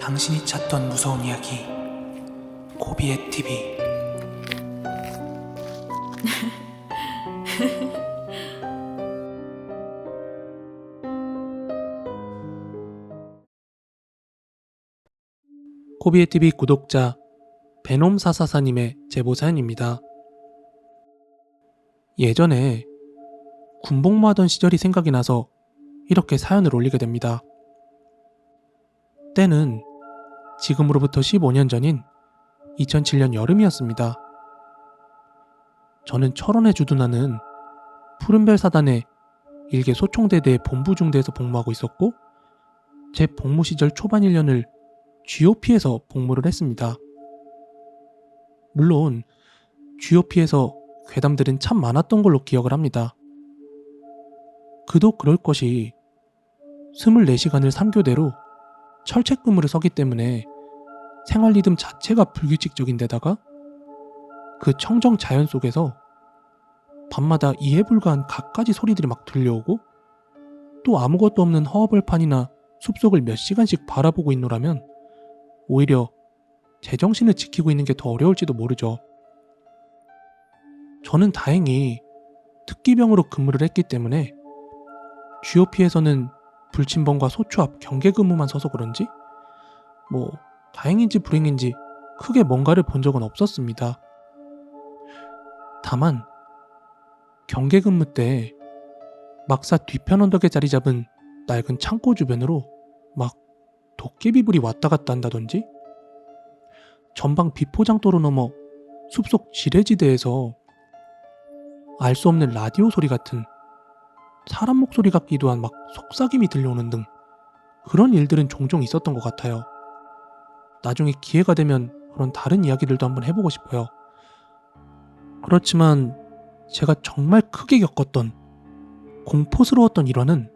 당신이 찾던 무서운 이야기 고비의 TV. 고비의 TV 구독자 베놈444님의 제보 사연입니다. 예전에 군복무하던 시절이 생각이 나서 이렇게 사연을 올리게 됩니다. 때는 지금으로부터 15년 전인 2007년 여름이었습니다. 저는 철원에 주둔하는 푸른별 사단의 일개 소총대대 본부중대에서 복무하고 있었고, 제 복무 시절 초반 1년을 GOP에서 복무를 했습니다. 물론 GOP에서 괴담들은 참 많았던 걸로 기억을 합니다. 그도 그럴 것이 24시간을 3교대로 철책 근무를 서기 때문에 생활 리듬 자체가 불규칙적인데다가 그 청정 자연 속에서 밤마다 이해 불가한 갖가지 소리들이 막 들려오고, 또 아무것도 없는 허허벌판이나 숲속을 몇 시간씩 바라보고 있노라면 오히려 제정신을 지키고 있는 게 더 어려울지도 모르죠. 저는 다행히 특기병으로 근무를 했기 때문에 GOP에서는 불침번과 소초 앞 경계 근무만 서서 그런지 다행인지 불행인지 크게 뭔가를 본 적은 없었습니다. 다만 경계 근무 때 막사 뒤편 언덕에 자리 잡은 낡은 창고 주변으로 막 도깨비불이 왔다 갔다 한다든지, 전방 비포장도로 넘어 숲속 지뢰지대에서 알 수 없는 라디오 소리 같은 사람 목소리 같기도 한 막 속삭임이 들려오는 등 그런 일들은 종종 있었던 것 같아요. 나중에 기회가 되면 그런 다른 이야기들도 한번 해보고 싶어요. 그렇지만 제가 정말 크게 겪었던 공포스러웠던 일화는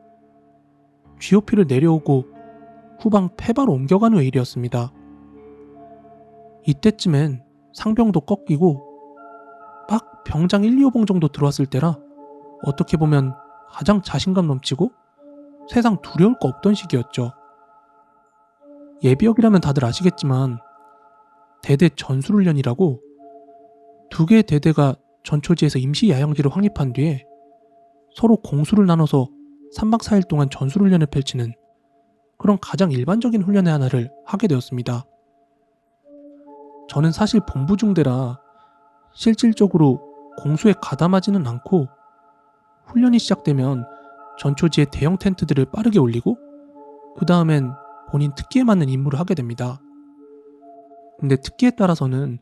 GOP를 내려오고 후방 폐바로 옮겨간 후의 일이었습니다. 이때쯤엔 상병도 꺾이고 막 병장 1, 2호봉 정도 들어왔을 때라 어떻게 보면 가장 자신감 넘치고 세상 두려울 거 없던 시기였죠. 예비역이라면 다들 아시겠지만 대대 전술훈련이라고 2개의 대대가 전초지에서 임시 야영지로 확립한 뒤에 서로 공수를 나눠서 3박 4일 동안 전술훈련을 펼치는 그런 가장 일반적인 훈련의 하나를 하게 되었습니다. 저는 사실 본부중대라 실질적으로 공수에 가담하지는 않고, 훈련이 시작되면 전초지에 대형 텐트들을 빠르게 올리고 그 다음엔 본인 특기에 맞는 임무를 하게 됩니다. 근데 특기에 따라서는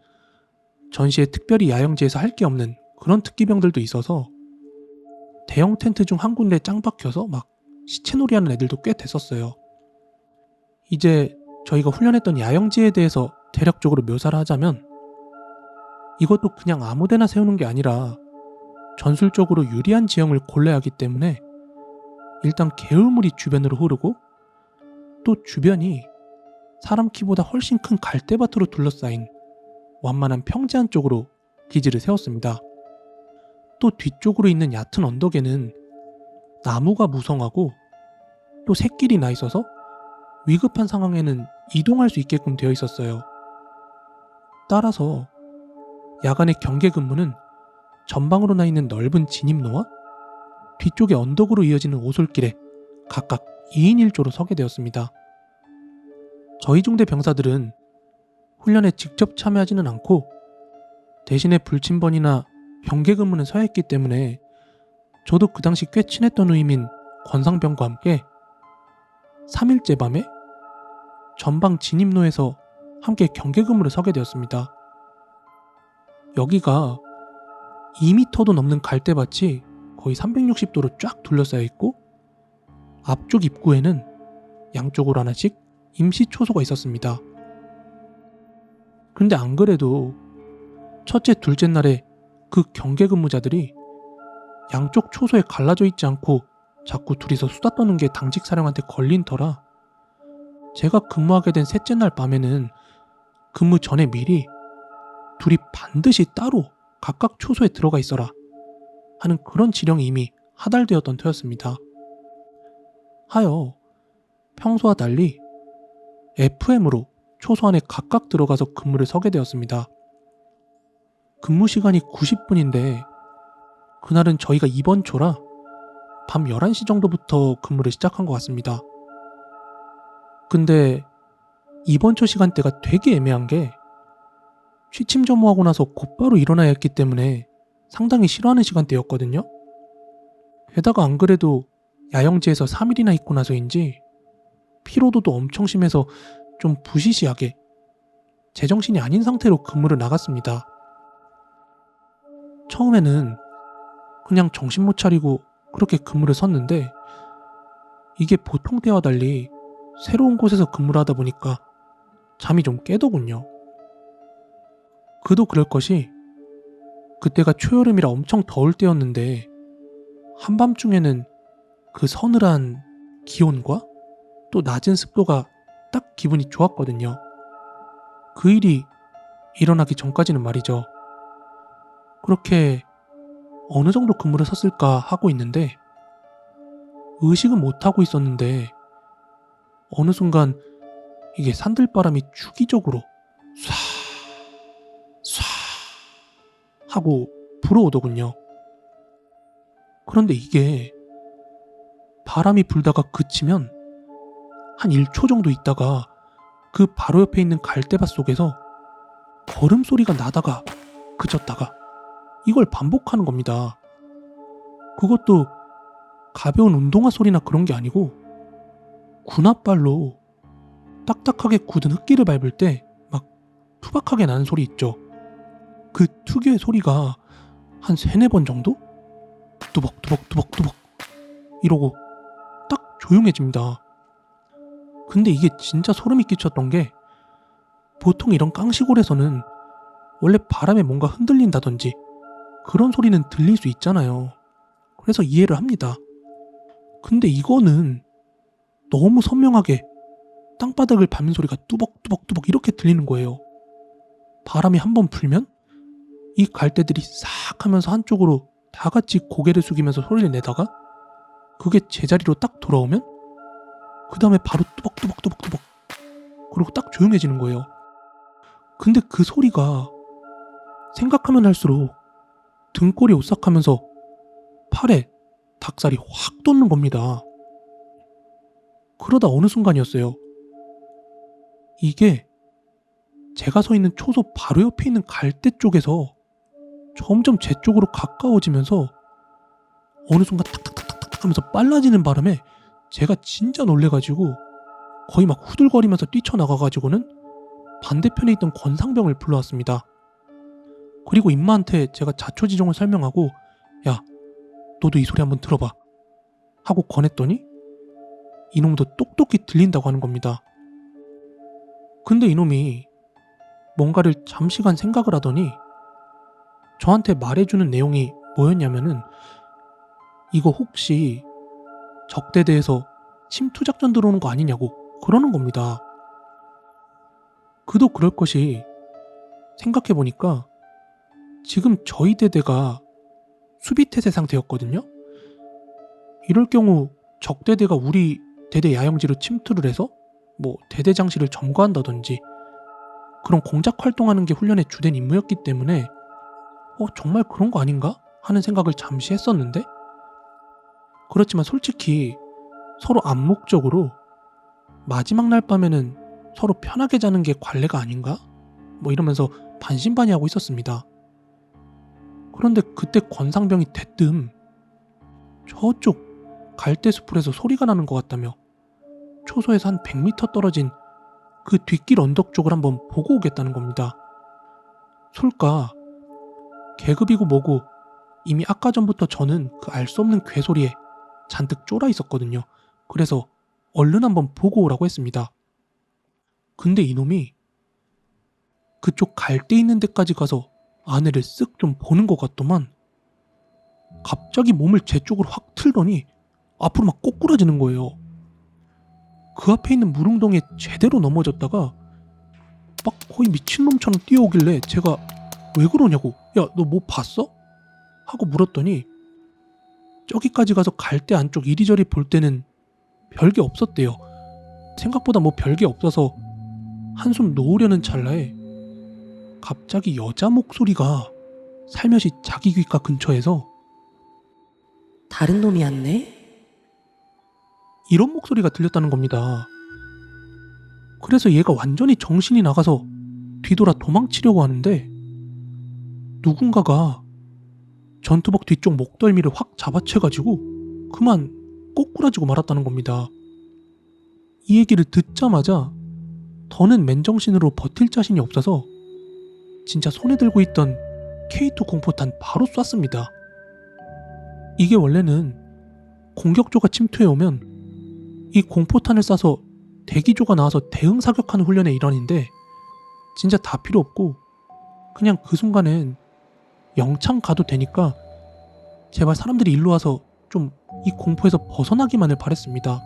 전시에 특별히 야영지에서 할 게 없는 그런 특기병들도 있어서 대형 텐트 중 한 군데 짱 박혀서 막 시체놀이 하는 애들도 꽤 됐었어요. 이제 저희가 훈련했던 야영지에 대해서 대략적으로 묘사를 하자면, 이것도 그냥 아무데나 세우는 게 아니라 전술적으로 유리한 지형을 골라야 하기 때문에 일단 개울물이 주변으로 흐르고, 또 주변이 사람 키보다 훨씬 큰 갈대밭으로 둘러싸인 완만한 평지한 쪽으로 기지를 세웠습니다. 또 뒤쪽으로 있는 얕은 언덕에는 나무가 무성하고 또 샛길이 나 있어서 위급한 상황에는 이동할 수 있게끔 되어 있었어요. 따라서 야간의 경계 근무는 전방으로 나 있는 넓은 진입로와 뒤쪽에 언덕으로 이어지는 오솔길에 각각 2인 1조로 서게 되었습니다. 저희 중대 병사들은 훈련에 직접 참여하지는 않고 대신에 불침번이나 경계 근무는 서야 했기 때문에 저도 그 당시 꽤 친했던 후임인 권상병과 함께 3일째 밤에 전방 진입로에서 함께 경계 근무를 서게 되었습니다. 여기가 2m도 넘는 갈대밭이 거의 360도로 쫙 둘러싸여 있고, 앞쪽 입구에는 양쪽으로 하나씩 임시 초소가 있었습니다. 근데 안 그래도 첫째, 둘째 날에 그 경계 근무자들이 양쪽 초소에 갈라져 있지 않고 자꾸 둘이서 수다 떠는 게 당직 사령한테 걸린 터라 제가 근무하게 된 셋째 날 밤에는 근무 전에 미리 둘이 반드시 따로 각각 초소에 들어가 있어라 하는 그런 지령이 이미 하달되었던 터였습니다. 하여 평소와 달리 FM으로 초소 안에 각각 들어가서 근무를 서게 되었습니다. 근무 시간이 90분인데 그날은 저희가 2번 초라 밤 11시 정도부터 근무를 시작한 것 같습니다. 근데 2번 초 시간대가 되게 애매한 게 취침 점호하고 나서 곧바로 일어나야 했기 때문에 상당히 싫어하는 시간대였거든요. 게다가 안 그래도 야영지에서 3일이나 있고 나서인지 피로도도 엄청 심해서 좀 부시시하게 제정신이 아닌 상태로 근무를 나갔습니다. 처음에는 그냥 정신 못 차리고 그렇게 근무를 섰는데 이게 보통 때와 달리 새로운 곳에서 근무를 하다 보니까 잠이 좀 깨더군요. 그도 그럴 것이 그때가 초여름이라 엄청 더울 때였는데 한밤중에는 그 서늘한 기온과 또 낮은 습도가 딱 기분이 좋았거든요. 그 일이 일어나기 전까지는 말이죠. 그렇게 어느 정도 근무를 섰을까 하고 있는데 의식은 못하고 있었는데 어느 순간 이게 산들바람이 주기적으로 쏴 쏴 하고 불어오더군요. 그런데 이게 바람이 불다가 그치면 한 1초 정도 있다가 그 바로 옆에 있는 갈대밭 속에서 걸음 소리가 나다가 그쳤다가 이걸 반복하는 겁니다. 그것도 가벼운 운동화 소리나 그런 게 아니고 군홧발로 딱딱하게 굳은 흙길을 밟을 때 막 투박하게 나는 소리 있죠. 그 특유의 소리가 한 3-4번 정도? 뚜벅뚜벅뚜벅뚜벅 이러고 딱 조용해집니다. 근데 이게 진짜 소름이 끼쳤던 게 보통 이런 깡시골에서는 원래 바람에 뭔가 흔들린다든지 그런 소리는 들릴 수 있잖아요. 그래서 이해를 합니다. 근데 이거는 너무 선명하게 땅바닥을 밟는 소리가 뚜벅뚜벅뚜벅 이렇게 들리는 거예요. 바람이 한번 불면 이 갈대들이 싹 하면서 한쪽으로 다 같이 고개를 숙이면서 소리를 내다가 그게 제자리로 딱 돌아오면 그 다음에 바로 뚜벅뚜벅뚜벅뚜벅 그리고 딱 조용해지는 거예요. 근데 그 소리가 생각하면 할수록 등골이 오싹하면서 팔에 닭살이 확 돋는 겁니다. 그러다 어느 순간이었어요. 이게 제가 서 있는 초소 바로 옆에 있는 갈대 쪽에서 점점 제 쪽으로 가까워지면서 어느 순간 탁탁탁탁탁 하면서 빨라지는 바람에 제가 진짜 놀래가지고 거의 막 후들거리면서 뛰쳐나가가지고는 반대편에 있던 권상병을 불러왔습니다. 그리고 임마한테 제가 자초지종을 설명하고 야 너도 이 소리 한번 들어봐 하고 권했더니 이놈도 똑똑히 들린다고 하는 겁니다. 근데 이놈이 뭔가를 잠시간 생각을 하더니 저한테 말해주는 내용이 뭐였냐면은 이거 혹시 적대대에서 침투작전 들어오는 거 아니냐고 그러는 겁니다. 그도 그럴 것이 생각해보니까 지금 저희 대대가 수비태세 상태였거든요. 이럴 경우 적대대가 우리 대대 야영지로 침투를 해서 뭐 대대장실을 점거한다든지 그런 공작 활동하는 게 훈련의 주된 임무였기 때문에 정말 그런 거 아닌가? 하는 생각을 잠시 했었는데 그렇지만 솔직히 서로 암묵적으로 마지막 날 밤에는 서로 편하게 자는 게 관례가 아닌가? 뭐 이러면서 반신반의하고 있었습니다. 그런데 그때 권상병이 대뜸 저쪽 갈대숲풀에서 소리가 나는 것 같다며 초소에서 한 100m 떨어진 그 뒷길 언덕 쪽을 한번 보고 오겠다는 겁니다. 솔까 계급이고 뭐고 이미 아까 전부터 저는 그 알 수 없는 괴소리에 잔뜩 쫄아 있었거든요. 그래서 얼른 한번 보고 오라고 했습니다. 근데 이놈이 그쪽 갈대 있는 데까지 가서 아내를 쓱 좀 보는 것 같더만 갑자기 몸을 제 쪽으로 확 틀더니 앞으로 막 꼬꾸라지는 거예요. 그 앞에 있는 물웅덩이에 제대로 넘어졌다가 막 거의 미친놈처럼 뛰어오길래 제가 왜 그러냐고 야 너 뭐 봤어? 하고 물었더니 저기까지 가서 갈대 안쪽 이리저리 볼 때는 별게 없었대요. 생각보다 뭐 별게 없어서 한숨 놓으려는 찰나에 갑자기 여자 목소리가 살며시 자기 귓가 근처에서 다른 놈이었네? 이런 목소리가 들렸다는 겁니다. 그래서 얘가 완전히 정신이 나가서 뒤돌아 도망치려고 하는데 누군가가 전투복 뒤쪽 목덜미를 확 잡아채가지고 그만 꼬꾸라지고 말았다는 겁니다. 이 얘기를 듣자마자 더는 맨정신으로 버틸 자신이 없어서 진짜 손에 들고 있던 K2 공포탄 바로 쐈습니다. 이게 원래는 공격조가 침투해오면 이 공포탄을 쏴서 대기조가 나와서 대응 사격하는 훈련의 일환인데 진짜 다 필요 없고 그냥 그 순간엔 영창 가도 되니까 제발 사람들이 일로 와서 좀 이 공포에서 벗어나기만을 바랬습니다.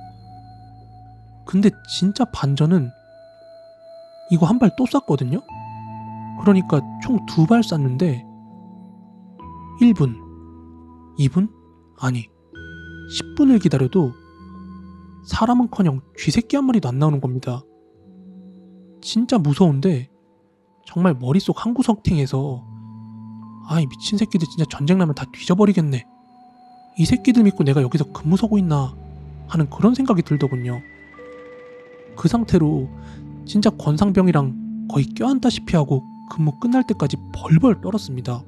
근데 진짜 반전은 이거 한 발 또 쐈거든요? 그러니까 총 2발 쐈는데 1분, 2분? 아니 10분을 기다려도 사람은커녕 쥐새끼 한 마리도 안 나오는 겁니다. 진짜 무서운데 정말 머릿속 한 구석탱에서 아이 미친 새끼들 진짜 전쟁 나면 다 뒤져버리겠네. 이 새끼들 믿고 내가 여기서 근무 서고 있나 하는 그런 생각이 들더군요. 그 상태로 진짜 권상병이랑 거의 껴안다시피 하고 근무 끝날 때까지 벌벌 떨었습니다.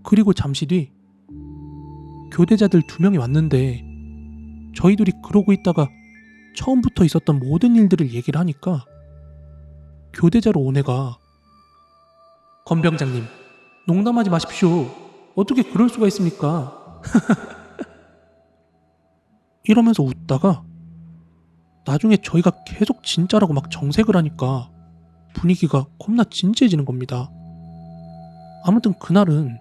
그리고 잠시 뒤 교대자들 2명이 왔는데 저희들이 그러고 있다가 처음부터 있었던 모든 일들을 얘기를 하니까 교대자로 온 애가 건병장님 농담하지 마십시오. 어떻게 그럴 수가 있습니까? 이러면서 웃다가 나중에 저희가 계속 진짜라고 막 정색을 하니까 분위기가 겁나 진지해지는 겁니다. 아무튼 그날은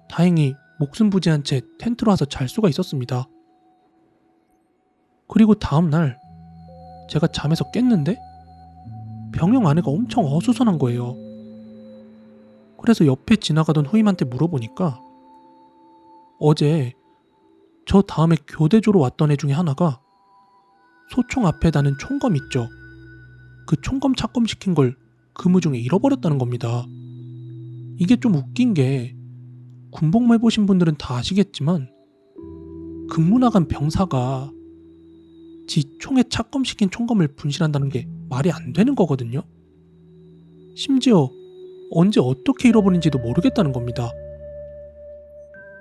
다행히 목숨 부지한 채 텐트로 와서 잘 수가 있었습니다. 그리고 다음날 제가 잠에서 깼는데 병영 아내가 엄청 어수선한 거예요. 그래서 옆에 지나가던 후임한테 물어보니까 어제 저 다음에 교대조로 왔던 애 중에 하나가 소총 앞에 다는 총검 있죠. 그 총검 착검시킨 걸 근무 중에 잃어버렸다는 겁니다. 이게 좀 웃긴 게 군복무 해보신 분들은 다 아시겠지만 근무 나간 병사가 지 총에 착검시킨 총검을 분실한다는 게 말이 안 되는 거거든요. 심지어 언제 어떻게 잃어버린지도 모르겠다는 겁니다.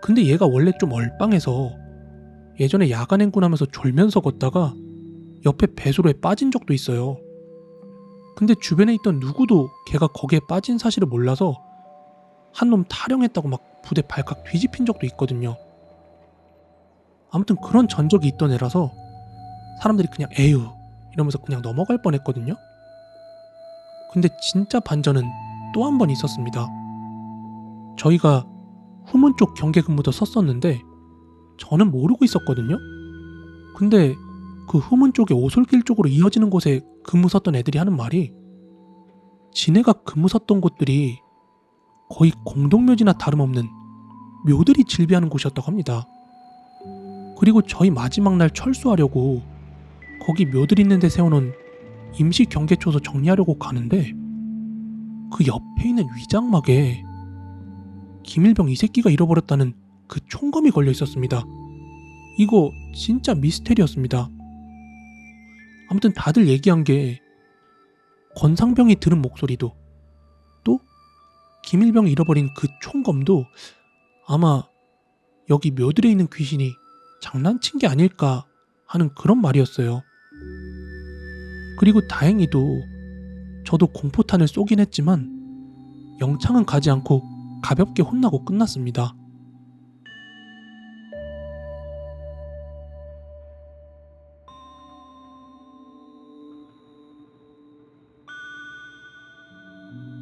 근데 얘가 원래 좀 얼빵해서 예전에 야간 행군하면서 졸면서 걷다가 옆에 배수로에 빠진 적도 있어요. 근데 주변에 있던 누구도 걔가 거기에 빠진 사실을 몰라서 한 놈 타령했다고 막 부대 발칵 뒤집힌 적도 있거든요. 아무튼 그런 전적이 있던 애라서 사람들이 그냥 에휴 이러면서 그냥 넘어갈 뻔했거든요. 근데 진짜 반전은 또 한 번 있었습니다. 저희가 후문 쪽 경계 근무도 썼었는데 저는 모르고 있었거든요. 근데 그 후문 쪽에 오솔길 쪽으로 이어지는 곳에 근무 섰던 애들이 하는 말이 지네가 근무 섰던 곳들이 거의 공동묘지나 다름없는 묘들이 질비하는 곳이었다고 합니다. 그리고 저희 마지막 날 철수하려고 거기 묘들 있는 데 세워놓은 임시 경계초소 정리하려고 가는데 그 옆에 있는 위장막에 김일병 이 새끼가 잃어버렸다는 그 총검이 걸려 있었습니다. 이거 진짜 미스테리였습니다. 아무튼 다들 얘기한 게 권상병이 들은 목소리도 또 김일병이 잃어버린 그 총검도 아마 여기 묘들에 있는 귀신이 장난친 게 아닐까 하는 그런 말이었어요. 그리고 다행히도 저도 공포탄을 쏘긴 했지만 영창은 가지 않고 가볍게 혼나고 끝났습니다.